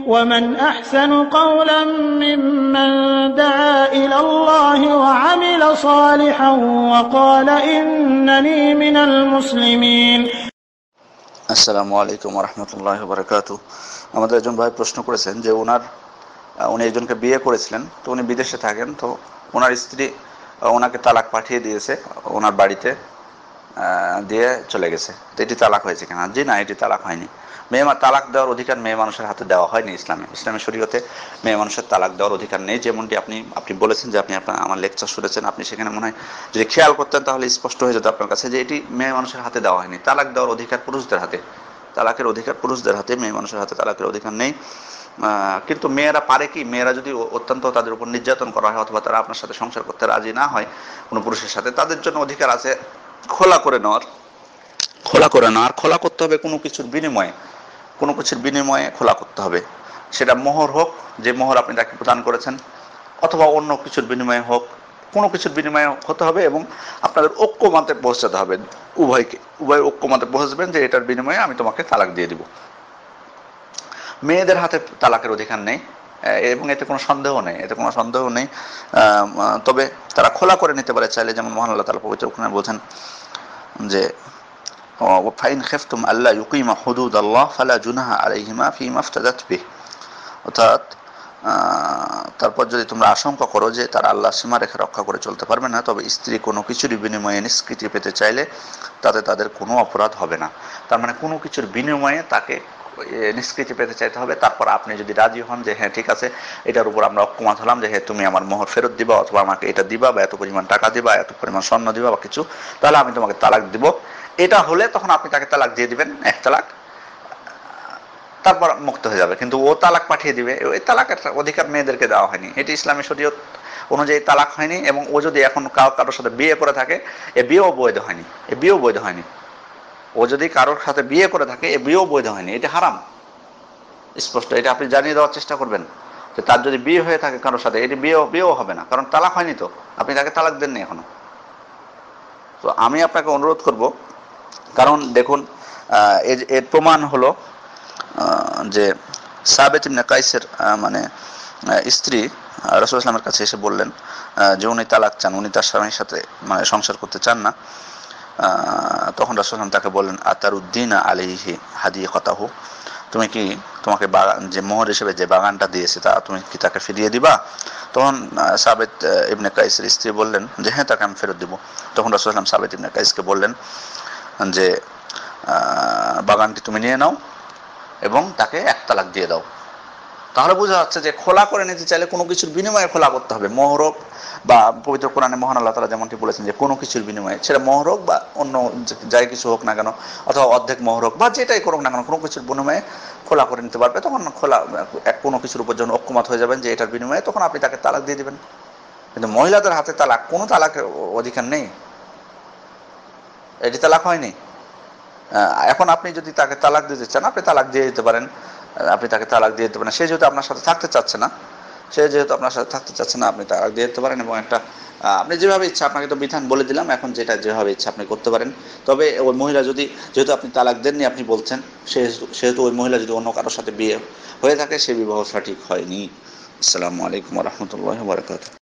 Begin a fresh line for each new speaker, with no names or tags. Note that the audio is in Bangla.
ومن أحسن قولا ممن دعا إلى الله وعمل صالحا وقال إنني من المسلمين.
আসসালামু আলাইকুম ওয়া রাহমাতুল্লাহি ওয়া বারাকাতুহু। আমাদের একজন ভাই প্রশ্ন করেছেন যে উনি একজনকে বিয়ে করেছিলেন, তো উনি বিদেশে থাকেন, তো ওনার স্ত্রী ওনাকে তালাক পাঠিয়ে দিয়েছে, ওনার বাড়িতে দিয়ে চলে গেছে। তো এটি তালাক হয়েছে কিনা? জি না, এটি তালাক হয়নি। তালাক দেওয়ার অধিকার মেয়ে মানুষের হাতে দেওয়া হয়নি। ইসলামের শরীয়তে মেয়ে মানুষের তালাক দেওয়ার অধিকার নেই। যেমনটি আপনি বলেছেন যে আপনি আমার লেকচার শুনেছেন, আপনি সেখানে মনে হয় যদি খেয়াল করতেন তাহলে স্পষ্ট হয়ে যেত আপনার কাছে যে এটি মেয়ে মানুষের হাতে দেওয়া হয়নি। তালাক দেওয়ার অধিকার পুরুষদের হাতে, তালাকের অধিকার পুরুষদের হাতে, মেয়ে মানুষের হাতে তালাকের অধিকার নেই। কিন্তু মেয়েরা পারে কি, মেয়েরা যদি অত্যন্ত তাদের উপর নির্যাতন করা হয় অথবা তারা আপনার সাথে সংসার করতে রাজি না হয় কোনো পুরুষের সাথে, তাদের জন্য অধিকার আছে খোলা করে নেওয়ার। খোলা করতে হবে কোনো কিছুর বিনিময়ে খোলা করতে হবে। সেটা মোহর হোক, যে মোহর আপনি তাকে প্রদান করেছেন, অথবা অন্য কিছুর বিনিময়ে হোক, কোনো কিছুর বিনিময়ে হতে হবে এবং আপনাদের ঐক্যমতে পৌঁছাতে হবে। উভয় ঐক্যমতে পৌঁছবেন যে এটার বিনিময়ে আমি তোমাকে তালাক দিয়ে দিব। মেয়েদের হাতে তালাকের অধিকার নেই এবং এতে কোনো সন্দেহ নেই। তবে তারা খোলা করে নিতে পারে চাইলে, যেমন মহান আল্লাহ তাআলা পবিত্র কোরআনে বলেছেন যে ফাইন খেফতুম আল্লাহ ইউকিমা হুদুদাল্লাহ ফালা জুনাহা আলাইহিমা ফিমা ইফতাদাত বিহি। অর্থাৎ তারপর যদি তোমরা আশঙ্কা করো যে তারা আল্লাহর সীমারেখা রক্ষা করে চলতে পারবে না, তবে স্ত্রী কোনো কিছুরই বিনিময়ে নিষ্কৃতি পেতে চাইলে তাতে তাদের কোনো অপরাধ হবে না। তার মানে কোনো কিছুর বিনিময়ে তাকে নিষ্কৃতি পেতে চাইতে হবে। তারপর আপনি যদি রাজি হন যে হ্যাঁ ঠিক আছে, এটার উপর আমরা ঐক্যমত হলাম যে হ্যাঁ তুমি আমার মোহর ফেরত দিবা, অথবা আমাকে এটা দিবা, বা এত পরিমাণ টাকা দিবা, এত পরিমাণ স্বর্ণ দিবা বা কিছু, তাহলে আমি তোমাকে তালাক দিব। এটা হলে তখন আপনি তাকে তালাক দিয়ে দিবেন, এক তালাক, তারপর মুক্ত হয়ে যাবে। কিন্তু ও তালাক পাঠিয়ে দিবে, ওই তালাকের অধিকার মেয়েদেরকে দেওয়া হয়নি। এটি ইসলামী শরীয়ত অনুযায়ী তালাক হয়নি। এবং ও যদি এখন কারোর সাথে বিয়ে করে থাকে, এ বিয়েও বৈধ হয়নি। ও যদি কারোর সাথে বিয়ে করে থাকে, এ বিয়েও বৈধ হয়নি। এটা হারাম, স্পষ্ট। এটা আপনি জানিয়ে দেওয়ার চেষ্টা করবেন যে তার যদি বিয়ে হয়ে থাকে কারোর সাথে, এটি বিয়েও হবে না, কারণ তালাক হয়নি, তো আপনি তাকে তালাক দেননি এখনো। তো আমি আপনাকে অনুরোধ করব, কারণ দেখুন এর প্রমাণ হলো যে সাবিত ইবনে কাইসের স্ত্রী রাসূলুল্লাহ সাল্লাল্লাহু আলাইহি ওয়াসাল্লামের কাছে এসে বললেন যে উনি তালাক চান, উনি তার স্বামীর সাথে সংসার করতে চান না। তখন রাসূলুল্লাহ সাল্লাল্লাহু আলাইহি ওয়াসাল্লাম তাকে বললেন আতারুদ্দিনা আলাইহি হাদিয়াতাহু, তুমি কি তোমাকে যে মোহর হিসেবে যে বাগানটা দিয়েছে তা তুমি কি তাকে ফিরিয়ে দিবা? তখন সাবিত ইবনে কাইসের স্ত্রী বললেন যে হ্যাঁ, তাকে আমি ফেরত দিব। তখন রাসূলুল্লাহ সাল্লাল্লাহু আলাইহি ওয়াসাল্লাম সাবিত ইবনে কাইসকে বললেন যে বাগানটি তুমি নিয়ে নাও এবং তাকে এক তালাক দিয়ে দাও। তাহলে বোঝা যাচ্ছে যে খোলা করে নিতে চাইলে কোনো কিছুর বিনিময়ে খোলা করতে হবে। মোহরক বা পবিত্র কোরআনে মহান আল্লাহ তাআলা যেমনটি বলেছেন যে কোনো কিছুর বিনিময়ে, সেটা মোহরক বা অন্য যাই কিছু হোক না কেন, অথবা অর্ধেক মোহরক বা যেটাই করুক না কেন, কোনো কিছুর বিনিময়ে খোলা করে নিতে পারবে। তখন কোনো কিছুর উপর যখন ঐক্যমত হয়ে যাবেন যে এটার বিনিময়ে, তখন আপনি তাকে তালাক দিয়ে দিবেন। কিন্তু মহিলাদের হাতে কোনো তালাকের অধিকার নেই, এটি তালাক হয়নি। এখন আপনি যদি তাকে তালাক দিতে চান, আপনি তালাক দিয়ে দিতে পারেন। সে যেহেতু আপনার সাথে থাকতে চাচ্ছে না, আপনি তালাক দিয়ে দিতে পারেন। এবং আপনি যেভাবে ইচ্ছা, আপনাকে তো বিধান বলে দিলাম, এখন যেভাবে ইচ্ছা আপনি করতে পারেন। তবে ওই মহিলা যেহেতু আপনি তালাক দেননি আপনি বলছেন, সেহেতু ওই মহিলা যদি অন্য কারোর সাথে বিয়ে হয়ে থাকে, সে বিবাহ সঠিক হয়নি। আসসালামু আলাইকুম ওয়া রাহমাতুল্লাহি ওয়া বারাকাতুহু।